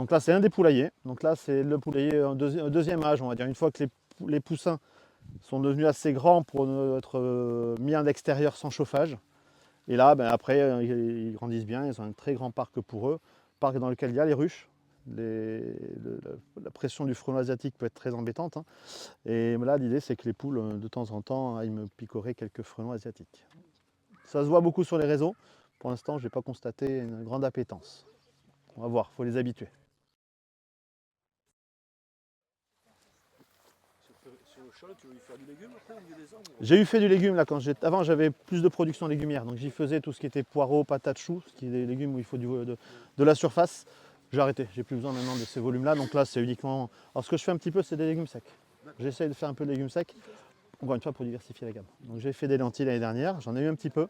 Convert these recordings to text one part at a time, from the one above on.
Donc là, c'est un des poulaillers. Donc là, c'est le poulailler en deuxième âge, on va dire. Une fois que les poussins sont devenus assez grands pour être mis en extérieur sans chauffage. Et là, ben, après, ils grandissent bien. Ils ont un très grand parc pour eux. Parc dans lequel il y a les ruches. La pression du frelon asiatique peut être très embêtante, hein. Et là, l'idée, c'est que les poules, de temps en temps, aillent me picorer quelques frelons asiatiques. Ça se voit beaucoup sur les réseaux. Pour l'instant, je n'ai pas constaté une grande appétence. On va voir, il faut les habituer. Sur le chat, tu veux y faire du légume après au milieu des arbres? J'ai eu fait du légume là avant j'avais plus de production légumière, donc j'y faisais tout ce qui était poireaux, patates, choux, ce qui est des légumes où il faut de la surface. J'ai arrêté, j'ai plus besoin maintenant de ces volumes là, donc là c'est uniquement. Alors ce que je fais un petit peu c'est des légumes secs. J'essaye de faire un peu de légumes secs, encore une fois pour diversifier la gamme. Donc j'ai fait des lentilles l'année dernière, j'en ai eu un petit peu.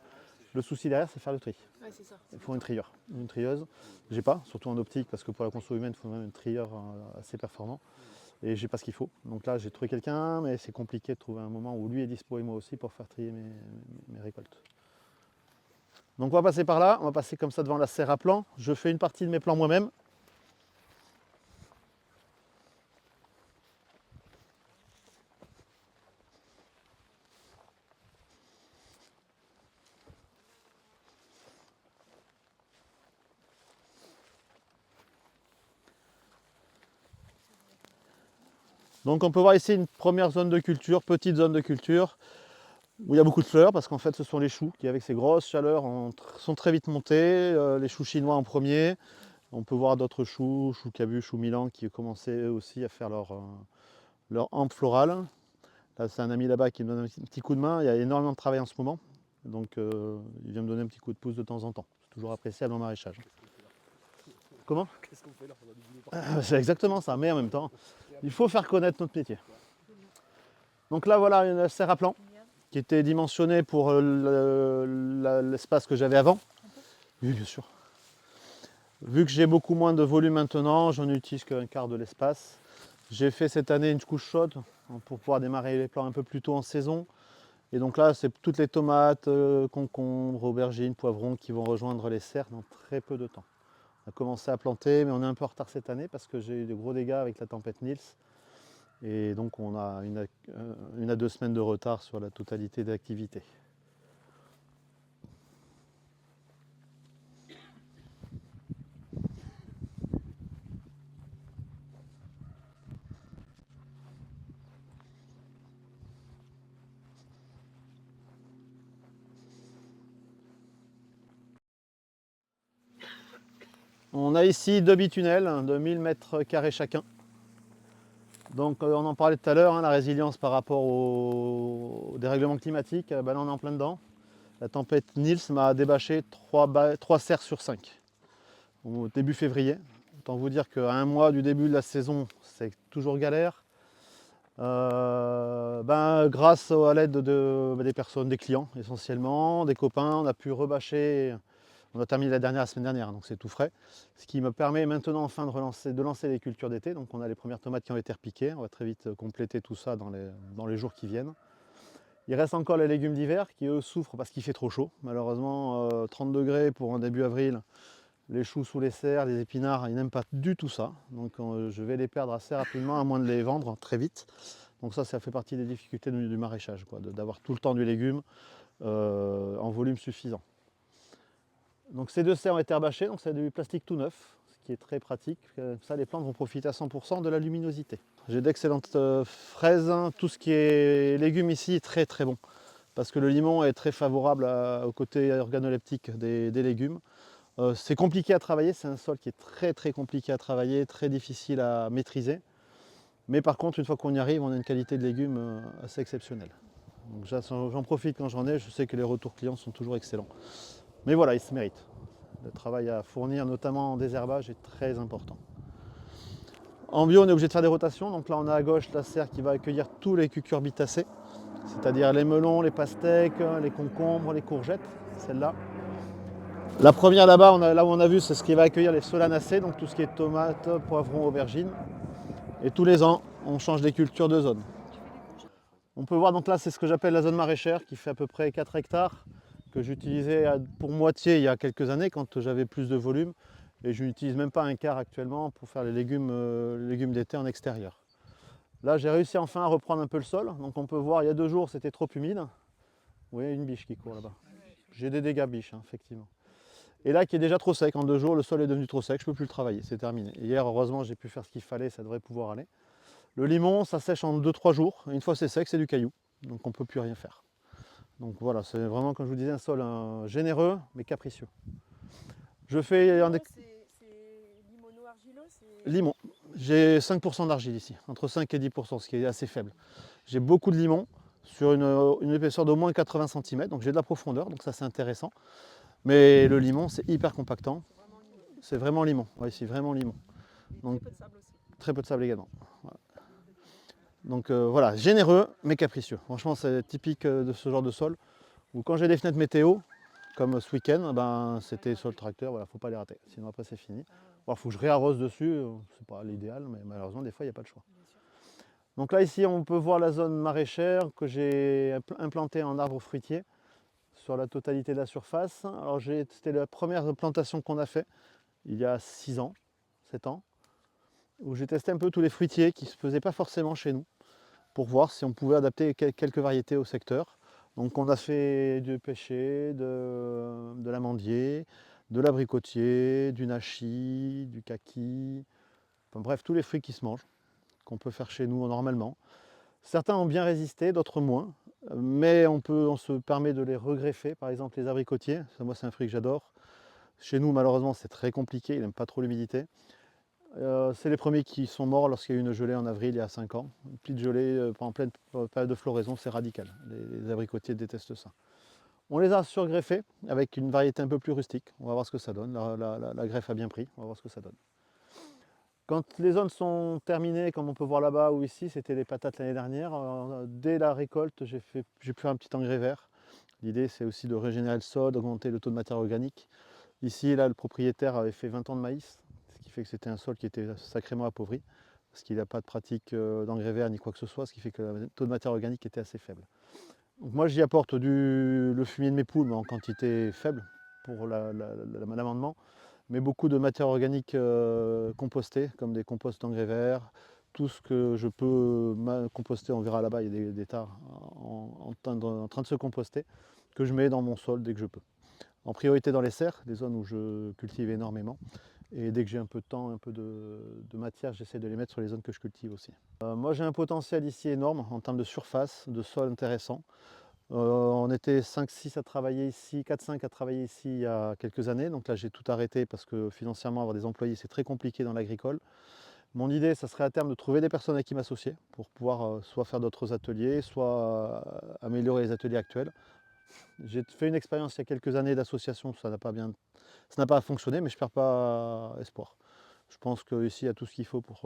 Le souci derrière c'est faire le tri. Ouais, c'est ça. Il faut une trieur, une trieuse. J'ai pas, surtout en optique parce que pour la conso humaine il faut même une trieur assez performant. Et j'ai pas ce qu'il faut. Donc là j'ai trouvé quelqu'un, mais c'est compliqué de trouver un moment où lui est dispo et moi aussi pour faire trier mes récoltes. Donc on va passer par là, on va passer comme ça devant la serre à plants. Je fais une partie de mes plants moi-même. Donc on peut voir ici une première zone de culture, petite zone de culture, où il y a beaucoup de fleurs, parce qu'en fait ce sont les choux qui avec ces grosses chaleurs sont très vite montés, les choux chinois en premier. On peut voir d'autres choux, choux cabu, choux milan, qui commençaient eux aussi à faire leur hampe florale. Là c'est un ami là-bas qui me donne un petit coup de main, il y a énormément de travail en ce moment, donc il vient me donner un petit coup de pouce de temps en temps. C'est toujours appréciable en maraîchage. Comment? Qu'est-ce qu'on fait là? On a du boulot partout. C'est exactement ça, mais en même temps, il faut faire connaître notre métier. Donc là voilà une serre à plants qui était dimensionnée pour l'espace que j'avais avant. Oui bien sûr. Vu que j'ai beaucoup moins de volume maintenant, j'en utilise qu'un quart de l'espace. J'ai fait cette année une couche chaude pour pouvoir démarrer les plants un peu plus tôt en saison. Et donc là, c'est toutes les tomates, concombres, aubergines, poivrons qui vont rejoindre les serres dans très peu de temps. On a commencé à planter, mais on est un peu en retard cette année parce que j'ai eu de gros dégâts avec la tempête Nils. Et donc on a une à 2 semaines de retard sur la totalité des activités. On a ici 2 bitunnels de 1000 m² chacun. Donc on en parlait tout à l'heure, hein, la résilience par rapport au dérèglement climatique, là on est en plein dedans. La tempête Nils m'a débâché 3 serres sur 5 au début février. Autant vous dire qu'à un mois du début de la saison, c'est toujours galère. Grâce à l'aide des personnes, des clients essentiellement, des copains, on a pu rebâcher. On a terminé la semaine dernière, donc c'est tout frais. Ce qui me permet maintenant enfin de lancer les cultures d'été. Donc on a les premières tomates qui ont été repiquées. On va très vite compléter tout ça dans les jours qui viennent. Il reste encore les légumes d'hiver qui eux souffrent parce qu'il fait trop chaud. Malheureusement, 30 degrés pour un début avril. Les choux sous les serres, les épinards, ils n'aiment pas du tout ça. Donc je vais les perdre assez rapidement à moins de les vendre très vite. Donc ça fait partie des difficultés du maraîchage, d'avoir tout le temps du légume en volume suffisant. Donc ces 2 serres ont été rebâchées, donc c'est du plastique tout neuf, ce qui est très pratique. Comme ça les plantes vont profiter à 100% de la luminosité. J'ai d'excellentes fraises, tout ce qui est légumes ici est très très bon. Parce que le limon est très favorable au côté organoleptique des légumes. C'est compliqué à travailler, c'est un sol qui est très très compliqué à travailler, très difficile à maîtriser. Mais par contre, une fois qu'on y arrive, on a une qualité de légumes assez exceptionnelle. Donc j'en profite quand j'en ai, je sais que les retours clients sont toujours excellents. Mais voilà, il se mérite. Le travail à fournir, notamment en désherbage, est très important. En bio, on est obligé de faire des rotations. Donc là, on a à gauche la serre qui va accueillir tous les cucurbitacées, c'est-à-dire les melons, les pastèques, les concombres, les courgettes, celle-là. La première là-bas, là où on a vu, c'est ce qui va accueillir les solanacées, donc tout ce qui est tomates, poivrons, aubergines. Et tous les ans, on change les cultures de zone. On peut voir donc là, c'est ce que j'appelle la zone maraîchère, qui fait à peu près 4 hectares, que j'utilisais pour moitié il y a quelques années, quand j'avais plus de volume. Et je n'utilise même pas un quart actuellement pour faire les légumes d'été en extérieur. Là, j'ai réussi enfin à reprendre un peu le sol. Donc on peut voir, il y a 2 jours, c'était trop humide. Vous voyez une biche qui court là-bas. J'ai des dégâts biches, hein, effectivement. Et là, qui est déjà trop sec. En 2 jours, le sol est devenu trop sec. Je ne peux plus le travailler. C'est terminé. Et hier, heureusement, j'ai pu faire ce qu'il fallait. Ça devrait pouvoir aller. Le limon, ça sèche en 2-3 jours. Une fois c'est sec, c'est du caillou. Donc on ne peut plus rien faire. Donc voilà, c'est vraiment, comme je vous disais, un sol généreux, mais capricieux. Je fais un C'est limono-argileux. limon. J'ai 5% d'argile ici, entre 5 et 10%, ce qui est assez faible. J'ai beaucoup de limon sur une épaisseur d'au moins 80 cm, donc j'ai de la profondeur, donc ça c'est intéressant. Mais le limon, c'est hyper compactant. C'est vraiment limon. Oui, c'est vraiment limon. Donc, très peu de sable aussi. Très peu de sable également. Voilà. Donc voilà, généreux mais capricieux. Franchement, c'est typique de ce genre de sol. Où quand j'ai des fenêtres météo, comme ce week-end, ben, c'était sur le tracteur, voilà, faut pas les rater. Sinon après c'est fini. Il faut que je réarrose dessus, c'est pas l'idéal, mais malheureusement des fois il n'y a pas le choix. Donc là ici on peut voir la zone maraîchère que j'ai implantée en arbres fruitiers sur la totalité de la surface. Alors c'était la première plantation qu'on a fait il y a 6 ans, 7 ans, où j'ai testé un peu tous les fruitiers qui ne se faisaient pas forcément chez nous, pour voir si on pouvait adapter quelques variétés au secteur. Donc on a fait du pêcher, de l'amandier, de l'abricotier, du nachi, du kaki, enfin bref, tous les fruits qui se mangent, qu'on peut faire chez nous normalement. Certains ont bien résisté, d'autres moins, mais on se permet de les regreffer, par exemple les abricotiers, moi c'est un fruit que j'adore. Chez nous malheureusement c'est très compliqué, il n'aime pas trop l'humidité. C'est les premiers qui sont morts lorsqu'il y a eu une gelée en avril il y a 5 ans. Une petite gelée en pleine période de floraison, c'est radical. Les abricotiers détestent ça. On les a surgreffés avec une variété un peu plus rustique. On va voir ce que ça donne. La greffe a bien pris. On va voir ce que ça donne. Quand les zones sont terminées, comme on peut voir là-bas ou ici, c'était les patates l'année dernière. Dès la récolte, j'ai pu un petit engrais vert. L'idée, c'est aussi de régénérer le sol, d'augmenter le taux de matière organique. Ici, là, le propriétaire avait fait 20 ans de maïs, ce qui fait que c'était un sol qui était sacrément appauvri, parce qu'il n'a pas de pratique d'engrais vert ni quoi que ce soit, ce qui fait que le taux de matière organique était assez faible. Donc moi, j'y apporte le fumier de mes poules, mais en quantité faible pour l'amendement, mais beaucoup de matière organique compostée, comme des composts d'engrais verts, tout ce que je peux composter, on verra là-bas, il y a des tas en train de se composter, que je mets dans mon sol dès que je peux. En priorité dans les serres, des zones où je cultive énormément. Et dès que j'ai un peu de temps, un peu de matière, j'essaie de les mettre sur les zones que je cultive aussi. Moi j'ai un potentiel ici énorme en termes de surface, de sol intéressant. On était 5-6 à travailler ici, 4-5 à travailler ici il y a quelques années. Donc là j'ai tout arrêté parce que financièrement avoir des employés c'est très compliqué dans l'agricole. Mon idée, ça serait à terme de trouver des personnes avec qui m'associer pour pouvoir soit faire d'autres ateliers, soit améliorer les ateliers actuels. J'ai fait une expérience il y a quelques années d'association, ça n'a pas fonctionné, mais je ne perds pas espoir. Je pense qu'ici, il y a tout ce qu'il faut pour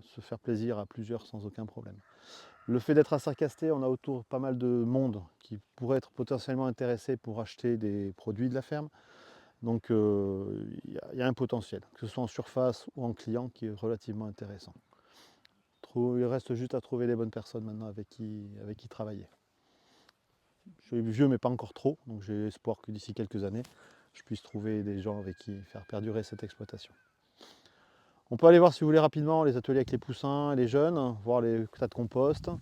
se faire plaisir à plusieurs sans aucun problème. Le fait d'être à Sarcasté, on a autour pas mal de monde qui pourrait être potentiellement intéressé pour acheter des produits de la ferme. Donc il y a un potentiel, que ce soit en surface ou en client, qui est relativement intéressant. Il reste juste à trouver les bonnes personnes maintenant avec qui travailler. Je suis vieux mais pas encore trop, donc j'ai espoir que d'ici quelques années, je puisse trouver des gens avec qui faire perdurer cette exploitation. On peut aller voir si vous voulez rapidement les ateliers avec les poussins et les jeunes, voir les tas de compost. Toi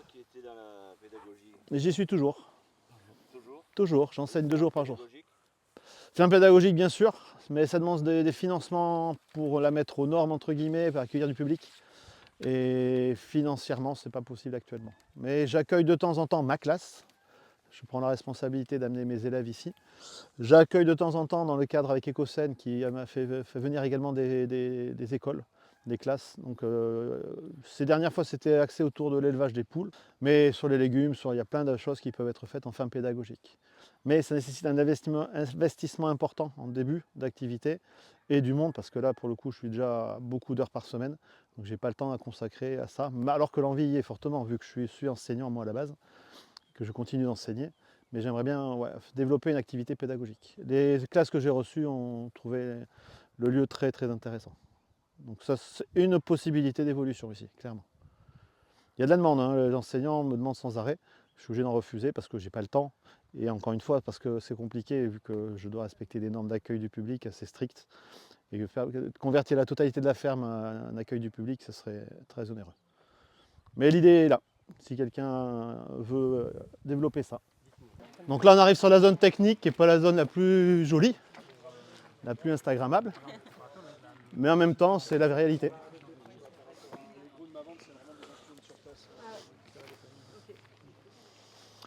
qui étais dans la pédagogie. J'y suis toujours. Toujours. Toujours, j'enseigne 2 jours par jour. Pédagogique. C'est un pédagogique bien sûr, mais ça demande des financements pour la mettre aux normes entre guillemets, pour accueillir du public. Et financièrement, c'est pas possible actuellement. Mais j'accueille de temps en temps ma classe. Je prends la responsabilité d'amener mes élèves ici. J'accueille de temps en temps dans le cadre avec Ecocène qui m'a fait venir également des écoles, des classes. Donc, ces dernières fois c'était axé autour de l'élevage des poules, mais sur les légumes, il y a plein de choses qui peuvent être faites en fin pédagogique. Mais ça nécessite un investissement important en début d'activité et du monde, parce que là pour le coup je suis déjà à beaucoup d'heures par semaine, donc j'ai pas le temps à consacrer à ça, alors que l'envie y est fortement vu que je suis enseignant moi à la base, que je continue d'enseigner. Mais j'aimerais bien développer une activité pédagogique. Les classes que j'ai reçues ont trouvé le lieu très très intéressant. Donc ça c'est une possibilité d'évolution ici, clairement. Il y a de la demande, hein. Les enseignants me demandent sans arrêt. Je suis obligé d'en refuser parce que j'ai pas le temps. Et encore une fois, parce que c'est compliqué vu que je dois respecter des normes d'accueil du public assez strictes. Et convertir la totalité de la ferme à un accueil du public, ce serait très onéreux. Mais l'idée est là, si quelqu'un veut développer ça. Donc là, on arrive sur la zone technique, qui n'est pas la zone la plus jolie, la plus instagrammable. Mais en même temps, c'est la réalité.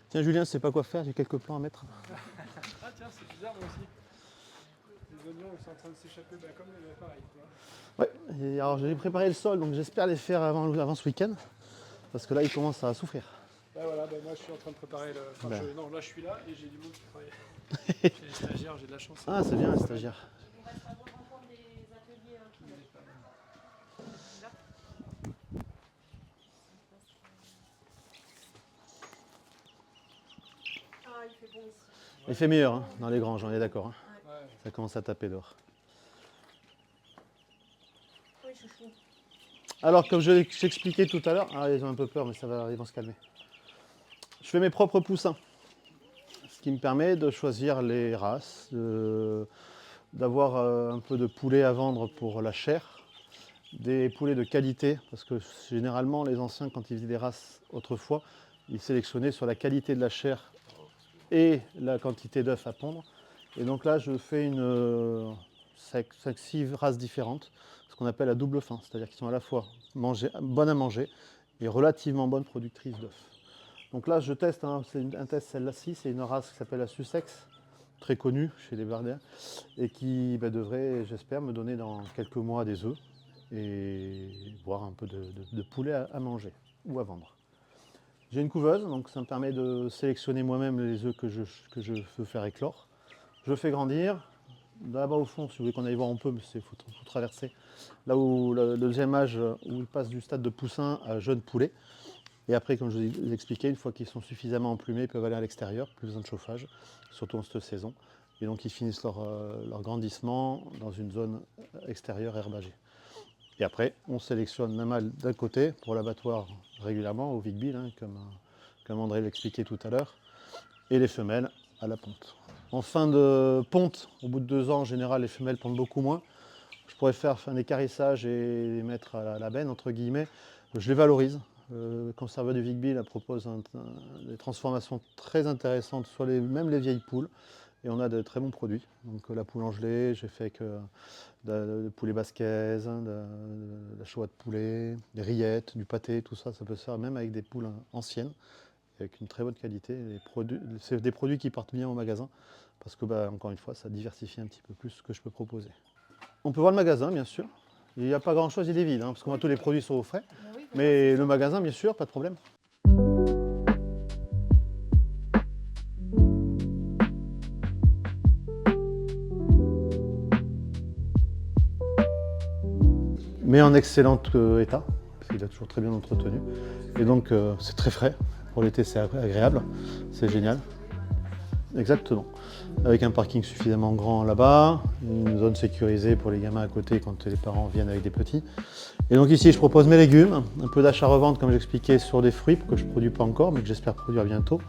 Tiens, Julien, je sais pas quoi faire, j'ai quelques plans à mettre. Ah tiens, c'est bizarre moi aussi. Les oignons ils sont en train de s'échapper comme pareil. Ouais, et alors j'ai préparé le sol, donc j'espère les faire avant ce week-end. Parce que là, il commence à souffrir. Bah voilà, moi je suis en train de préparer le. Enfin, Ben. non, là je suis là et j'ai du monde qui travaille. J'ai les stagiaires, j'ai de la chance. Ah, c'est bien, les stagiaires. On va savoir encore des ateliers. Ah, il fait bon ici. Il fait meilleur hein, dans les granges, on est d'accord. Hein. Ouais. Ça commence à taper dehors. Oui, chouchou. Alors, comme je t'expliquais tout à l'heure, ils ont un peu peur, mais ça va, ils vont se calmer. Je fais mes propres poussins, ce qui me permet de choisir les races, d'avoir un peu de poulet à vendre pour la chair, des poulets de qualité, parce que généralement, les anciens, quand ils faisaient des races autrefois, ils sélectionnaient sur la qualité de la chair et la quantité d'œufs à pondre. Et donc là, je fais 5-6 races différentes, ce qu'on appelle à double fin, c'est-à-dire qu'ils sont à la fois bonnes à manger et relativement bonnes productrices d'œufs. Donc là, je teste, c'est un test, celle-ci, c'est une race qui s'appelle la Sussex, très connue chez les Bardéens, et qui devrait, j'espère, me donner dans quelques mois des œufs et voir un peu de poulet à manger ou à vendre. J'ai une couveuse, donc ça me permet de sélectionner moi-même les œufs que je veux faire éclore. Je fais grandir. Là-bas au fond, si vous voulez qu'on aille voir un peu, mais il faut traverser. Là où le deuxième âge, où il passe du stade de poussin à jeune poulet. Et après, comme je vous ai expliqué, une fois qu'ils sont suffisamment emplumés, ils peuvent aller à l'extérieur, plus besoin de chauffage, surtout en cette saison. Et donc ils finissent leur grandissement dans une zone extérieure herbagée. Et après, on sélectionne la mâle d'un côté pour l'abattoir régulièrement au Vic-Bill, hein, comme André l'expliquait tout à l'heure, et les femelles à la ponte. En fin de ponte, au bout de 2 ans, en général, les femelles pondent beaucoup moins. Je pourrais faire un écarissage et les mettre à la benne, entre guillemets. Je les valorise. Le conservateur du Vic-Bill propose des transformations très intéressantes sur même les vieilles poules. Et on a de très bons produits. Donc la poule en gelée, j'ai fait de poulet basquaise, de la chouette de poulet, des rillettes, du pâté, tout ça. Ça peut se faire même avec des poules anciennes, avec une très bonne qualité. C'est des produits qui partent bien au magasin. Parce que, encore une fois, ça diversifie un petit peu plus ce que je peux proposer. On peut voir le magasin, bien sûr. Il n'y a pas grand-chose, il est vide, parce que moi, tous les produits sont au frais. Mais le magasin, bien sûr, pas de problème. Mais en excellent état, parce qu'il est toujours très bien entretenu. Et donc, c'est très frais. Pour l'été, c'est agréable, c'est génial. Exactement. Avec un parking suffisamment grand là-bas, une zone sécurisée pour les gamins à côté quand les parents viennent avec des petits. Et donc ici, je propose mes légumes, un peu d'achat-revente comme j'expliquais sur des fruits que je ne produis pas encore mais que j'espère produire bientôt.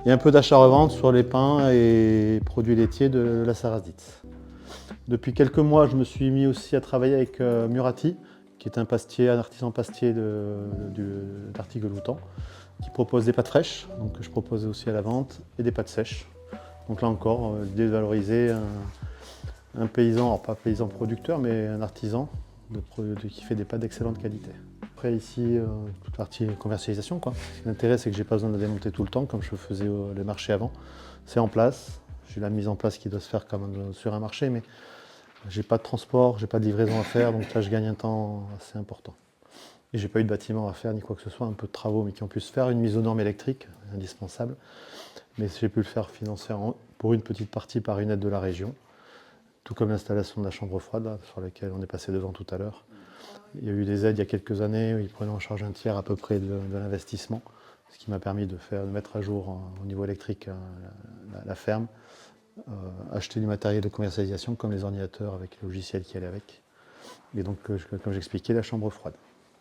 Et un peu d'achat-revente sur les pains et produits laitiers de la Sarrazitz. Depuis quelques mois, je me suis mis aussi à travailler avec Murati, qui est un artisan pastier d'Artigues-Loutan, qui propose des pâtes fraîches, donc je propose aussi à la vente, et des pâtes sèches. Donc là encore, l'idée de valoriser un paysan, alors pas paysan producteur, mais un artisan qui fait des pâtes d'excellente qualité. Après ici, toute partie commercialisation, quoi. L'intérêt, c'est que j'ai pas besoin de la démonter tout le temps, comme je faisais les marchés avant. C'est en place, j'ai la mise en place qui doit se faire comme sur un marché, mais j'ai pas de transport, j'ai pas de livraison à faire, donc là je gagne un temps assez important. Et j'ai pas eu de bâtiment à faire ni quoi que ce soit, un peu de travaux, mais qui ont pu se faire, une mise aux normes électriques, indispensable. Mais j'ai pu le faire financer pour une petite partie par une aide de la région, tout comme l'installation de la chambre froide, là, sur laquelle on est passé devant tout à l'heure. Il y a eu des aides il y a quelques années, où ils prenaient en charge un tiers à peu près de l'investissement, ce qui m'a permis de mettre à jour au niveau électrique la ferme, acheter du matériel de commercialisation comme les ordinateurs avec le logiciel qui allait avec. Et donc, comme j'expliquais, la chambre froide.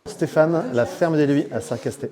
Stéphane, la ferme des Luys à Sarcasté.